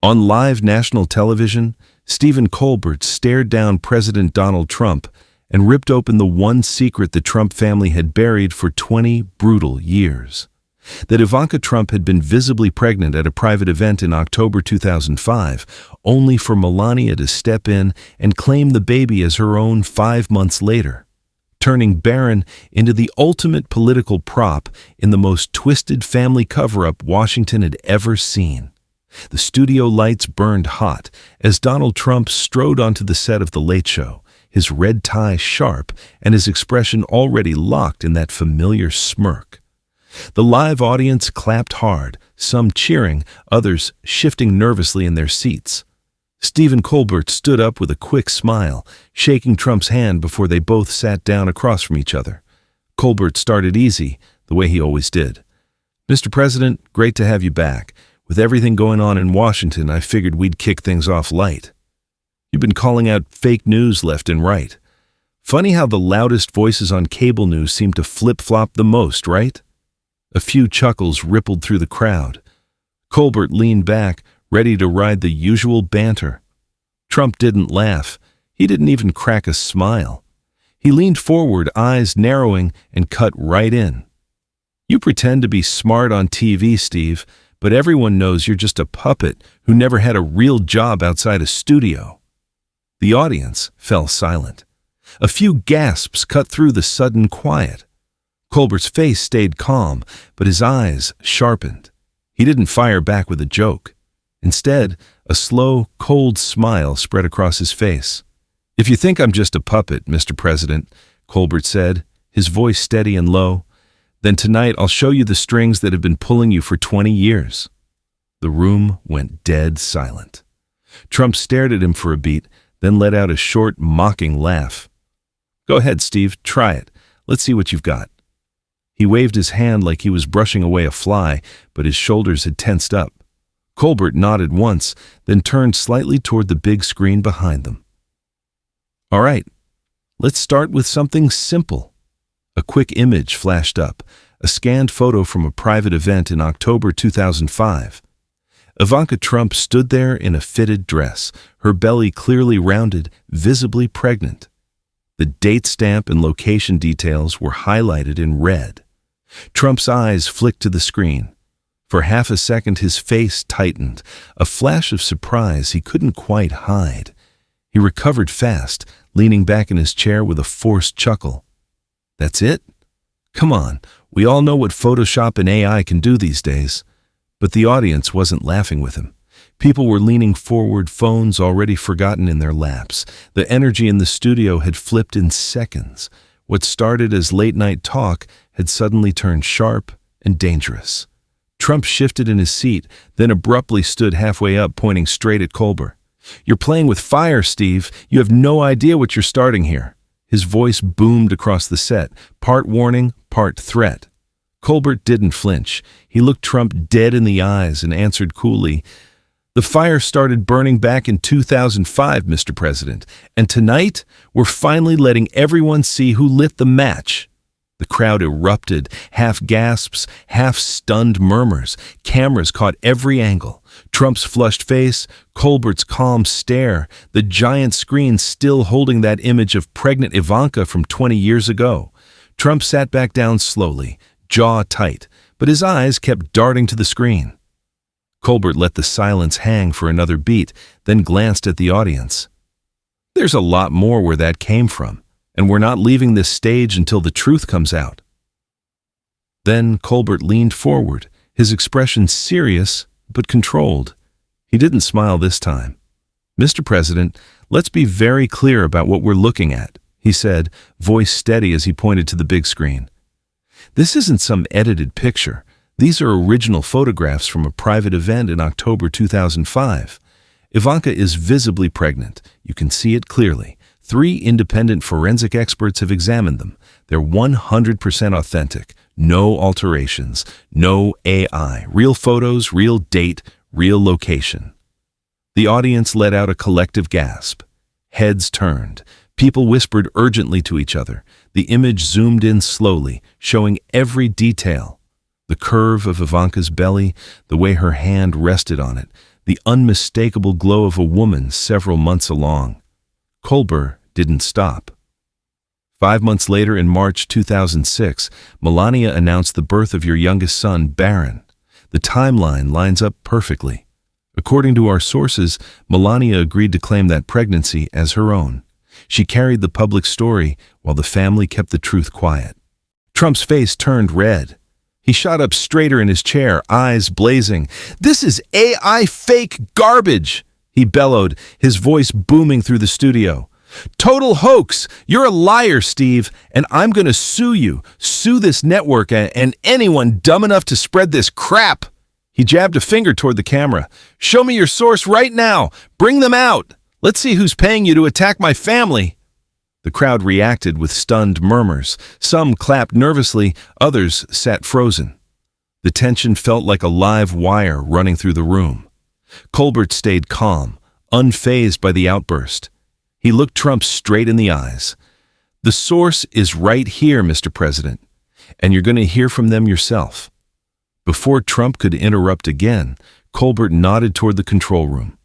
On live national television, Stephen Colbert stared down President Donald Trump and ripped open the one secret the Trump family had buried for 20 brutal years. That Ivanka Trump had been visibly pregnant at a private event in October 2005, only for Melania to step in and claim the baby as her own 5 months later, turning Barron into the ultimate political prop in the most twisted family cover-up Washington had ever seen. The studio lights burned hot as Donald Trump strode onto the set of The Late Show, his red tie sharp and his expression already locked in that familiar smirk. The live audience clapped hard, some cheering, others shifting nervously in their seats. Stephen Colbert stood up with a quick smile, shaking Trump's hand before they both sat down across from each other. Colbert started easy, the way he always did. "Mr. President, great to have you back. With everything going on in Washington, I figured we'd kick things off light. You've been calling out fake news left and right. Funny how the loudest voices on cable news seem to flip-flop the most, right?" A few chuckles rippled through the crowd. Colbert leaned back, ready to ride the usual banter. Trump didn't laugh. He didn't even crack a smile. He leaned forward, eyes narrowing, and cut right in. "You pretend to be smart on TV, Steve, but everyone knows you're just a puppet who never had a real job outside a studio." The audience fell silent. A few gasps cut through the sudden quiet. Colbert's face stayed calm, but his eyes sharpened. He didn't fire back with a joke. Instead, a slow, cold smile spread across his face. "If you think I'm just a puppet, Mr. President," Colbert said, his voice steady and low, "then tonight I'll show you the strings that have been pulling you for 20 years. The room went dead silent. Trump stared at him for a beat, then let out a short, mocking laugh. "Go ahead, Steve, try it. Let's see what you've got." He waved his hand like he was brushing away a fly, but his shoulders had tensed up. Colbert nodded once, then turned slightly toward the big screen behind them. "All right, let's start with something simple." A quick image flashed up, a scanned photo from a private event in October 2005. Ivanka Trump stood there in a fitted dress, her belly clearly rounded, visibly pregnant. The date stamp and location details were highlighted in red. Trump's eyes flicked to the screen. For half a second his face tightened, a flash of surprise he couldn't quite hide. He recovered fast, leaning back in his chair with a forced chuckle. "That's it? Come on, we all know what Photoshop and AI can do these days." But the audience wasn't laughing with him. People were leaning forward, phones already forgotten in their laps. The energy in the studio had flipped in seconds. What started as late-night talk had suddenly turned sharp and dangerous. Trump shifted in his seat, then abruptly stood halfway up, pointing straight at Colbert. "You're playing with fire, Steve. You have no idea what you're starting here." His voice boomed across the set, part warning, part threat. Colbert didn't flinch. He looked Trump dead in the eyes and answered coolly, "The fire started burning back in 2005, Mr. President, and tonight we're finally letting everyone see who lit the match." The crowd erupted, half gasps, half stunned murmurs. Cameras caught every angle. Trump's flushed face, Colbert's calm stare, the giant screen still holding that image of pregnant Ivanka from 20 years ago. Trump sat back down slowly, jaw tight, but his eyes kept darting to the screen. Colbert let the silence hang for another beat, then glanced at the audience. "There's a lot more where that came from, and we're not leaving this stage until the truth comes out." Then Colbert leaned forward, his expression serious but controlled. He didn't smile this time. "Mr. President, let's be very clear about what we're looking at," he said, voice steady as he pointed to the big screen. "This isn't some edited picture. These are original photographs from a private event in October 2005. Ivanka is visibly pregnant. You can see it clearly. 3 independent forensic experts have examined them. They're 100% authentic. No alterations. No AI. Real photos, real date, real location." The audience let out a collective gasp. Heads turned. People whispered urgently to each other. The image zoomed in slowly, showing every detail. The curve of Ivanka's belly, the way her hand rested on it, the unmistakable glow of a woman several months along. Colbert didn't stop. 5 months later, in March 2006, Melania announced the birth of your youngest son, Baron. The timeline lines up perfectly. According to our sources, Melania agreed to claim that pregnancy as her own. She carried the public story while the family kept the truth quiet. Trump's face turned red. He shot up straighter in his chair, eyes blazing. "This is AI fake garbage!" he bellowed, his voice booming through the studio. "Total hoax! You're a liar, Steve, and I'm going to sue you. Sue this network and anyone dumb enough to spread this crap!" He jabbed a finger toward the camera. "Show me your source right now! Bring them out! Let's see who's paying you to attack my family!" The crowd reacted with stunned murmurs. Some clapped nervously, others sat frozen. The tension felt like a live wire running through the room. Colbert stayed calm, unfazed by the outburst. He looked Trump straight in the eyes. "The source is right here, Mr. President, and you're going to hear from them yourself." Before Trump could interrupt again, Colbert nodded toward the control room.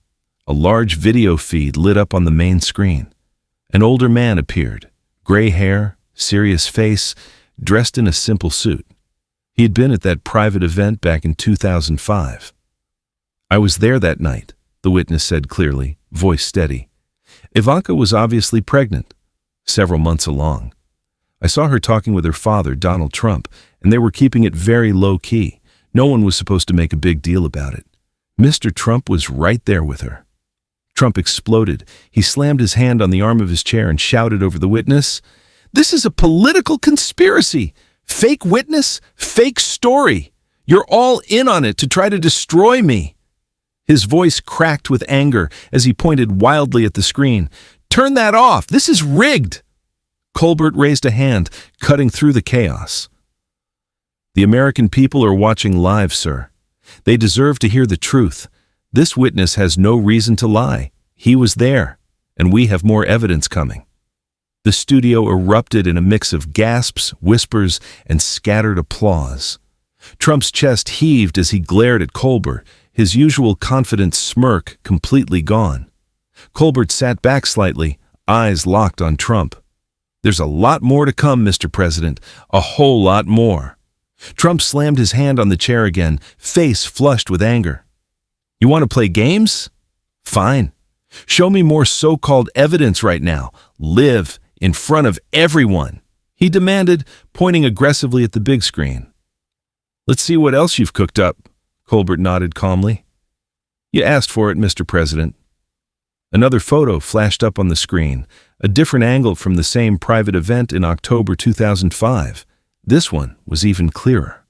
A large video feed lit up on the main screen. An older man appeared, gray hair, serious face, dressed in a simple suit. He had been at that private event back in 2005. "I was there that night," the witness said clearly, voice steady. "Ivanka was obviously pregnant, several months along. I saw her talking with her father, Donald Trump, and they were keeping it very low-key. No one was supposed to make a big deal about it. Mr. Trump was right there with her." Trump exploded. He slammed his hand on the arm of his chair and shouted over the witness, "This is a political conspiracy! Fake witness, fake story! You're all in on it to try to destroy me!" His voice cracked with anger as he pointed wildly at the screen. "Turn that off! This is rigged!" Colbert raised a hand, cutting through the chaos. "The American people are watching live, sir. They deserve to hear the truth. This witness has no reason to lie. He was there, and we have more evidence coming." The studio erupted in a mix of gasps, whispers, and scattered applause. Trump's chest heaved as he glared at Colbert, his usual confident smirk completely gone. Colbert sat back slightly, eyes locked on Trump. "There's a lot more to come, Mr. President, a whole lot more." Trump slammed his hand on the chair again, face flushed with anger. "You want to play games? Fine. Show me more so-called evidence right now. Live in front of everyone," he demanded, pointing aggressively at the big screen. "Let's see what else you've cooked up," Colbert nodded calmly. "You asked for it, Mr. President." Another photo flashed up on the screen, a different angle from the same private event in October 2005. This one was even clearer.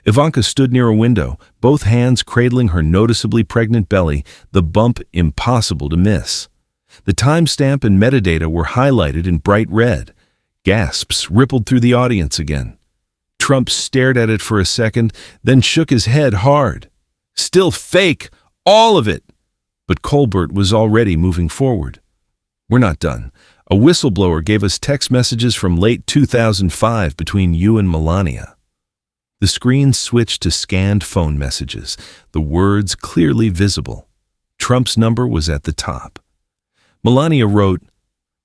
Ivanka stood near a window, both hands cradling her noticeably pregnant belly, the bump impossible to miss. The timestamp and metadata were highlighted in bright red. Gasps rippled through the audience again. Trump stared at it for a second, then shook his head hard. "Still fake, all of it!" But Colbert was already moving forward. "We're not done. A whistleblower gave us text messages from late 2005 between you and Melania." The screen switched to scanned phone messages, the words clearly visible. Trump's number was at the top. Melania wrote,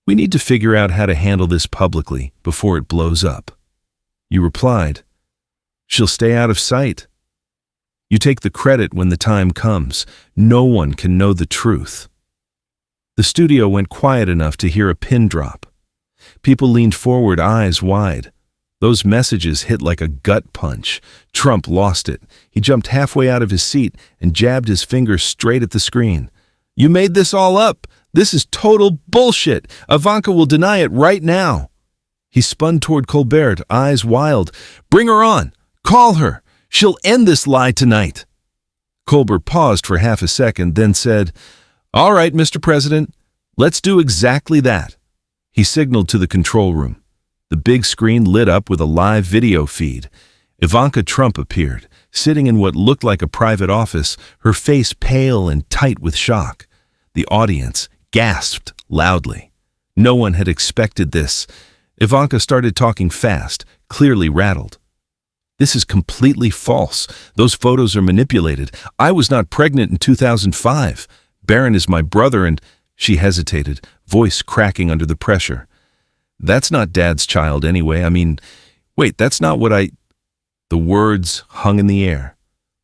"We need to figure out how to handle this publicly before it blows up." You replied, "She'll stay out of sight." You take the credit when the time comes. No one can know the truth. The studio went quiet enough to hear a pin drop. People leaned forward, eyes wide. Those messages hit like a gut punch. Trump lost it. He jumped halfway out of his seat and jabbed his finger straight at the screen. "You made this all up. This is total bullshit. Ivanka will deny it right now." He spun toward Colbert, eyes wild. "Bring her on. Call her. She'll end this lie tonight." Colbert paused for half a second, then said, "All right, Mr. President, let's do exactly that." He signaled to the control room. The big screen lit up with a live video feed. Ivanka Trump appeared, sitting in what looked like a private office, her face pale and tight with shock. The audience gasped loudly. No one had expected this. Ivanka started talking fast, clearly rattled. This is completely false. Those photos are manipulated. I was not pregnant in 2005. Barron is my brother and—" She hesitated, voice cracking under the pressure. "That's not Dad's child anyway. I mean, wait, that's not what I—" The words hung in the air.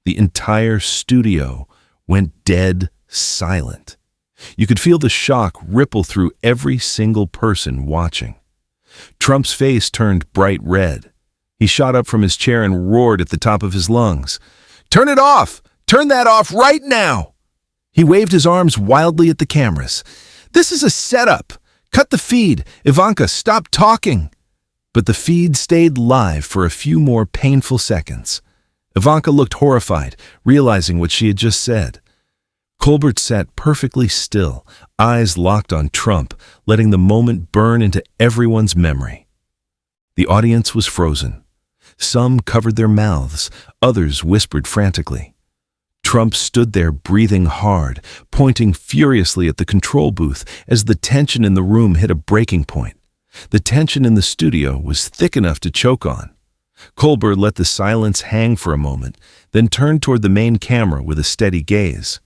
The entire studio went dead silent. You could feel the shock ripple through every single person watching. Trump's face turned bright red. He shot up from his chair and roared at the top of his lungs. "Turn it off! Turn that off right now!" He waved his arms wildly at the cameras. "This is a setup! Cut the feed! Ivanka, stop talking!" But the feed stayed live for a few more painful seconds. Ivanka looked horrified, realizing what she had just said. Colbert sat perfectly still, eyes locked on Trump, letting the moment burn into everyone's memory. The audience was frozen. Some covered their mouths, others whispered frantically. Trump stood there breathing hard, pointing furiously at the control booth as the tension in the room hit a breaking point. The tension in the studio was thick enough to choke on. Colbert let the silence hang for a moment, then turned toward the main camera with a steady gaze.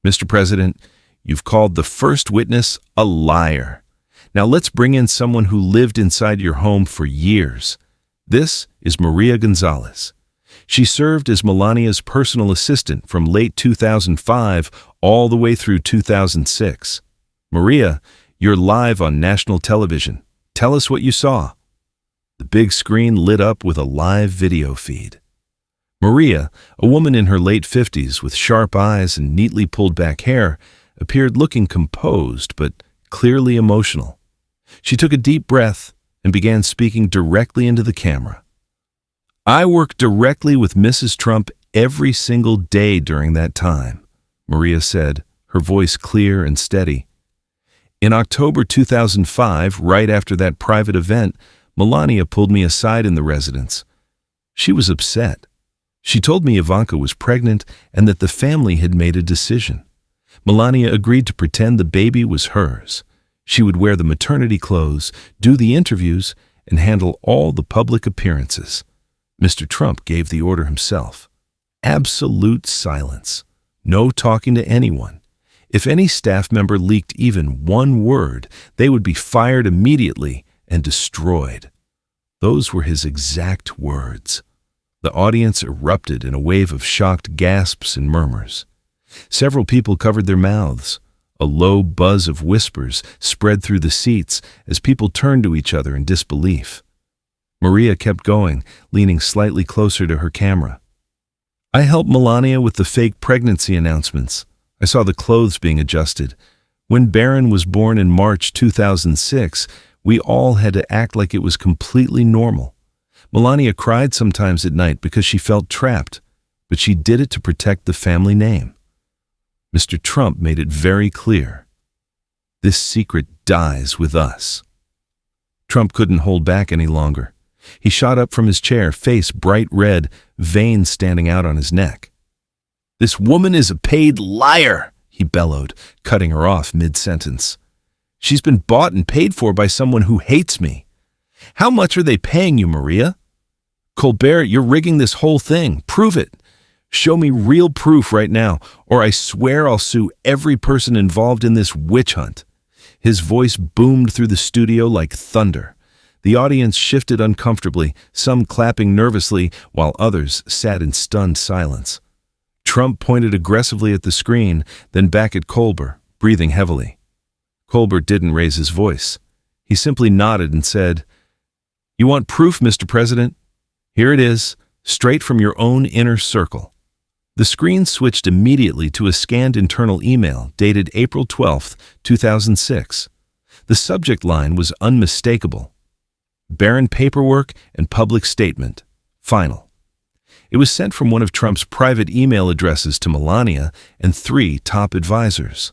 "Mr. President, you've called the first witness a liar. Now let's bring in someone who lived inside your home for years. This is Maria Gonzalez. She served as Melania's personal assistant from late 2005 all the way through 2006. Maria, you're live on national television. Tell us what you saw." The big screen lit up with a live video feed. Maria, a woman in her late 50s with sharp eyes and neatly pulled back hair, appeared looking composed but clearly emotional. She took a deep breath and began speaking directly into the camera. "I worked directly with Mrs. Trump every single day during that time," Maria said, her voice clear and steady. "In October 2005, right after that private event, Melania pulled me aside in the residence. She was upset. She told me Ivanka was pregnant and that the family had made a decision. Melania agreed to pretend the baby was hers. She would wear the maternity clothes, do the interviews, and handle all the public appearances. Mr. Trump gave the order himself. Absolute silence. No talking to anyone. If any staff member leaked even one word, they would be fired immediately and destroyed. Those were his exact words. The audience erupted in a wave of shocked gasps and murmurs. Several people covered their mouths. A low buzz of whispers spread through the seats as people turned to each other in disbelief. Maria kept going, leaning slightly closer to her camera. "I helped Melania with the fake pregnancy announcements. I saw the clothes being adjusted. When Barron was born in March 2006, we all had to act like it was completely normal. Melania cried sometimes at night because she felt trapped, but she did it to protect the family name." Mr. Trump made it very clear. This secret dies with us. Trump couldn't hold back any longer. He shot up from his chair, face bright red, veins standing out on his neck. "This woman is a paid liar," he bellowed, cutting her off mid-sentence. "She's been bought and paid for by someone who hates me. How much are they paying you, Maria? Colbert, you're rigging this whole thing. Prove it. Show me real proof right now, or I swear I'll sue every person involved in this witch hunt." His voice boomed through the studio like thunder. The audience shifted uncomfortably, some clapping nervously, while others sat in stunned silence. Trump pointed aggressively at the screen, then back at Colbert, breathing heavily. Colbert didn't raise his voice. He simply nodded and said, "You want proof, Mr. President? Here it is, straight from your own inner circle." The screen switched immediately to a scanned internal email dated April 12, 2006. The subject line was unmistakable. "Barron paperwork and public statement. Final." It was sent from one of Trump's private email addresses to Melania and 3 top advisors.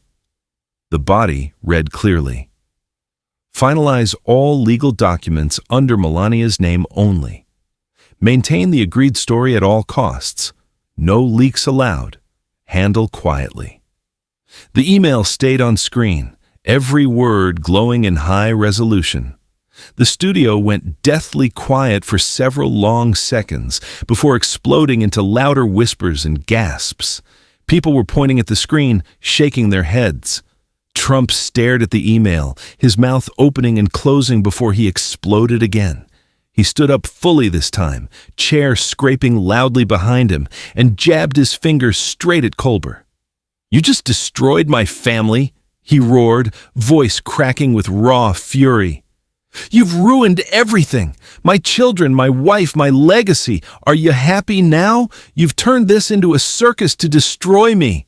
The body read clearly, "Finalize all legal documents under Melania's name only. Maintain the agreed story at all costs. No leaks allowed. Handle quietly." The email stayed on screen, every word glowing in high resolution. The studio went deathly quiet for several long seconds before exploding into louder whispers and gasps. People were pointing at the screen, shaking their heads. Trump stared at the email, his mouth opening and closing before he exploded again. He stood up fully this time, chair scraping loudly behind him, and jabbed his finger straight at Colbert. "You just destroyed my family," he roared, voice cracking with raw fury. "You've ruined everything. My children, my wife, my legacy. Are you happy now? You've turned this into a circus to destroy me."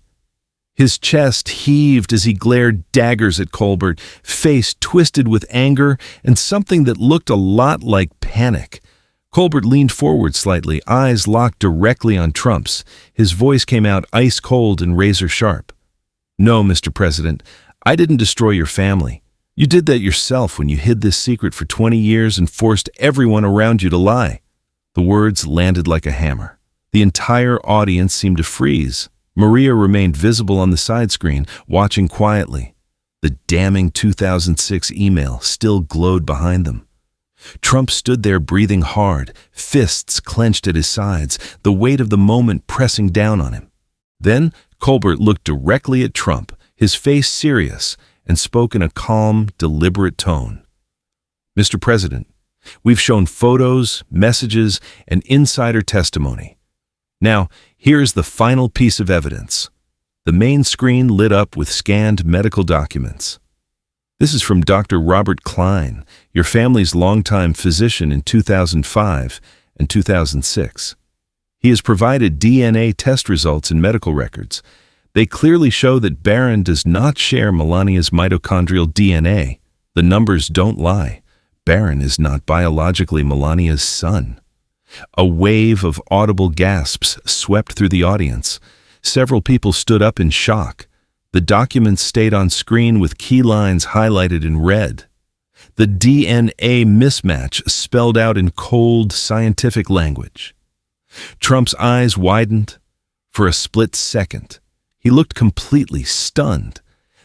His chest heaved as he glared daggers at Colbert, face twisted with anger and something that looked a lot like panic. Colbert leaned forward slightly, eyes locked directly on Trump's. His voice came out ice cold and razor sharp. "No, Mr. President, I didn't destroy your family. You did that yourself when you hid this secret for 20 years and forced everyone around you to lie." The words landed like a hammer. The entire audience seemed to freeze. Maria remained visible on the side screen, watching quietly. The damning 2006 email still glowed behind them. Trump stood there breathing hard, fists clenched at his sides, the weight of the moment pressing down on him. Then Colbert looked directly at Trump, his face serious, and spoke in a calm, deliberate tone. "Mr. President, we've shown photos, messages, and insider testimony. Now, here's the final piece of evidence." The main screen lit up with scanned medical documents. "This is from Dr. Robert Klein, your family's longtime physician in 2005 and 2006. He has provided DNA test results and medical records. They clearly show that Barron does not share Melania's mitochondrial DNA. The numbers don't lie. Barron is not biologically Melania's son." A wave of audible gasps swept through the audience. Several people stood up in shock. The documents stayed on screen with key lines highlighted in red. The DNA mismatch spelled out in cold, scientific language. Trump's eyes widened. For a split second, he looked completely stunned.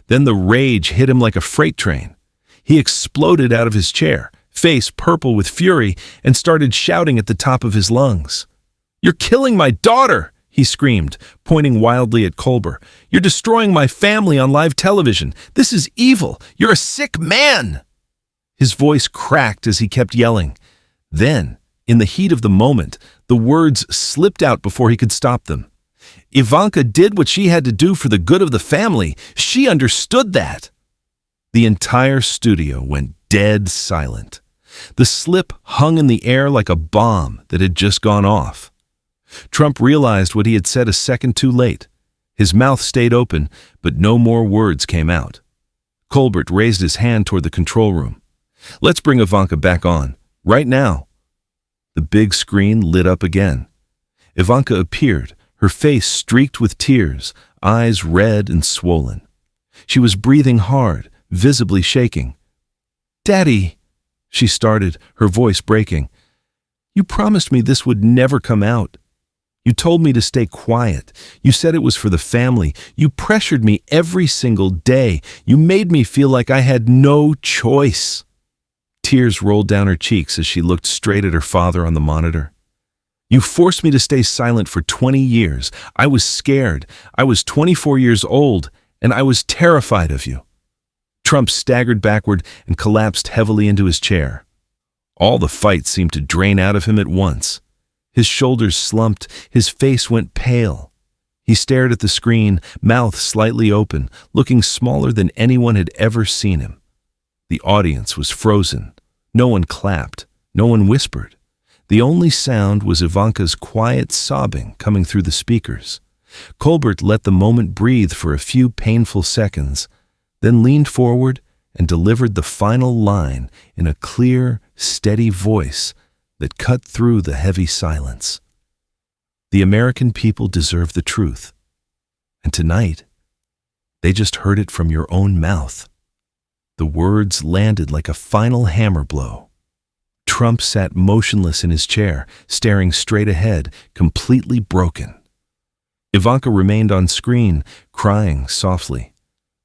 Then the rage hit him like a freight train. He exploded out of his chair, face purple with fury, and started shouting at the top of his lungs. "You're killing my daughter!" he screamed, pointing wildly at Colbert. "You're destroying my family on live television. This is evil. You're a sick man!" His voice cracked as he kept yelling. Then, in the heat of the moment, the words slipped out before he could stop them. "Ivanka did what she had to do for the good of the family. She understood that." The entire studio went dead silent. The slip hung in the air like a bomb that had just gone off. Trump realized what he had said a second too late. His mouth stayed open, but no more words came out. Colbert raised his hand toward the control room. "Let's bring Ivanka back on, right now." The big screen lit up again. Ivanka appeared, her face streaked with tears, eyes red and swollen. She was breathing hard, visibly shaking. "Daddy," she started, her voice breaking. "You promised me this would never come out. You told me to stay quiet. You said it was for the family. You pressured me every single day. You made me feel like I had no choice." Tears rolled down her cheeks as she looked straight at her father on the monitor. "You forced me to stay silent for 20 years. I was scared. I was 24 years old, and I was terrified of you." Trump staggered backward and collapsed heavily into his chair. All the fight seemed to drain out of him at once. His shoulders slumped, his face went pale. He stared at the screen, mouth slightly open, looking smaller than anyone had ever seen him. The audience was frozen. No one clapped. No one whispered. The only sound was Ivanka's quiet sobbing coming through the speakers. Colbert let the moment breathe for a few painful seconds, then leaned forward and delivered the final line in a clear, steady voice that cut through the heavy silence. The American people deserve the truth. And tonight, they just heard it from your own mouth. The words landed like a final hammer blow. Trump sat motionless in his chair, staring straight ahead, completely broken. Ivanka remained on screen, crying softly.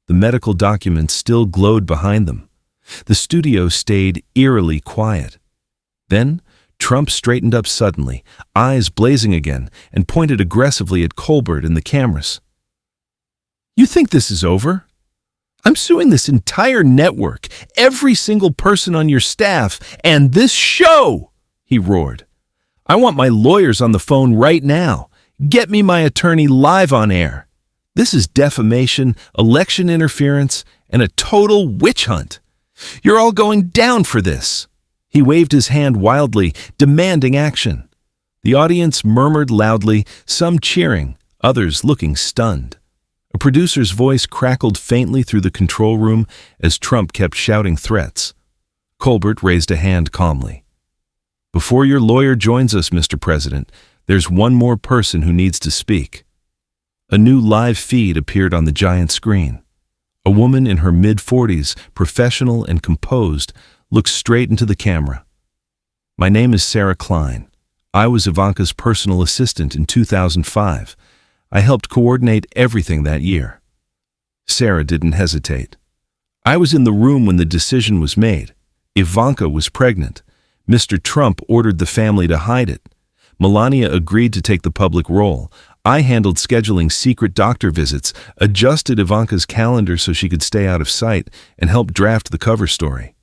The medical documents still glowed behind them. The studio stayed eerily quiet. Then, Trump straightened up suddenly, eyes blazing again, and pointed aggressively at Colbert and the cameras. "You think this is over? I'm suing this entire network, every single person on your staff, and this show!" he roared. "I want my lawyers on the phone right now. Get me my attorney live on air. This is defamation, election interference, and a total witch hunt. You're all going down for this." He waved his hand wildly, demanding action. The audience murmured loudly, some cheering, others looking stunned. A producer's voice crackled faintly through the control room as Trump kept shouting threats. Colbert raised a hand calmly. "Before your lawyer joins us, Mr. President, there's one more person who needs to speak." A new live feed appeared on the giant screen. A woman in her mid-40s, professional and composed, looked straight into the camera. "My name is Sarah Klein. I was Ivanka's personal assistant in 2005. I helped coordinate everything that year." Sarah didn't hesitate. "I was in the room when the decision was made. Ivanka was pregnant. Mr. Trump ordered the family to hide it. Melania agreed to take the public role. I handled scheduling secret doctor visits, adjusted Ivanka's calendar so she could stay out of sight, and helped draft the cover story.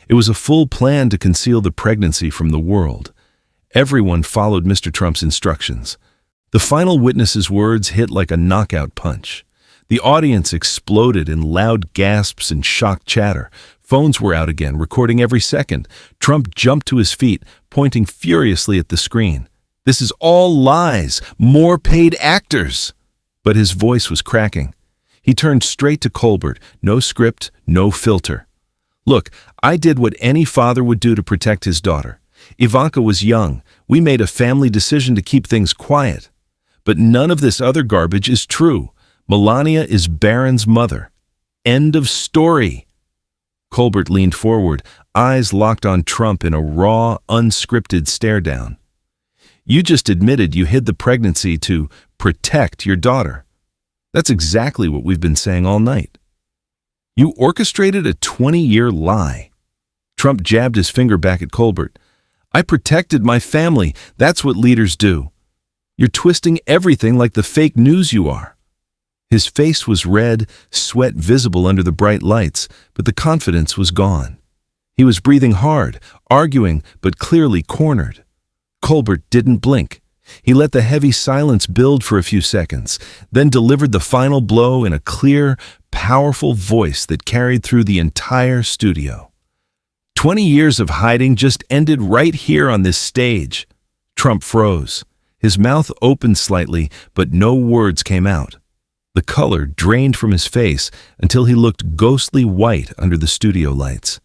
It was a full plan to conceal the pregnancy from the world. Everyone followed Mr. Trump's instructions. The final witness's words hit like a knockout punch. The audience exploded in loud gasps and shocked chatter. Phones were out again, recording every second. Trump jumped to his feet, pointing furiously at the screen. "This is all lies, more paid actors." But his voice was cracking. He turned straight to Colbert, no script, no filter. "Look, I did what any father would do to protect his daughter. Ivanka was young. We made a family decision to keep things quiet. But none of this other garbage is true. Melania is Barron's mother. End of story." Colbert leaned forward, eyes locked on Trump in a raw, unscripted stare-down. "You just admitted you hid the pregnancy to protect your daughter. That's exactly what we've been saying all night. You orchestrated a 20-year lie." Trump jabbed his finger back at Colbert. "I protected my family. That's what leaders do. You're twisting everything like the fake news you are." His face was red, sweat visible under the bright lights, but the confidence was gone. He was breathing hard, arguing, but clearly cornered. Colbert didn't blink. He let the heavy silence build for a few seconds, then delivered the final blow in a clear, powerful voice that carried through the entire studio. 20 years of hiding just ended right here on this stage." Trump froze. His mouth opened slightly, but no words came out. The color drained from his face until he looked ghostly white under the studio lights.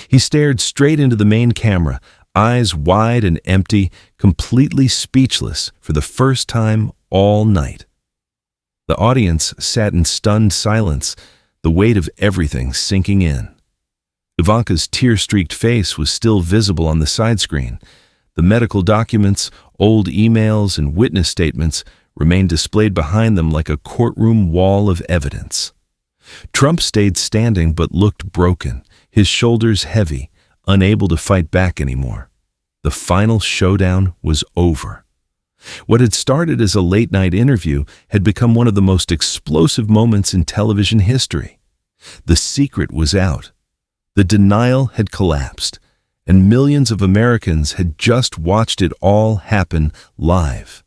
He stared straight into the main camera, eyes wide and empty, completely speechless for the first time all night. The audience sat in stunned silence, the weight of everything sinking in. Ivanka's tear-streaked face was still visible on the side screen. The medical documents, old emails, and witness statements remained displayed behind them like a courtroom wall of evidence. Trump stayed standing but looked broken, his shoulders heavy, unable to fight back anymore. The final showdown was over. What had started as a late-night interview had become one of the most explosive moments in television history. The secret was out. The denial had collapsed, and millions of Americans had just watched it all happen live.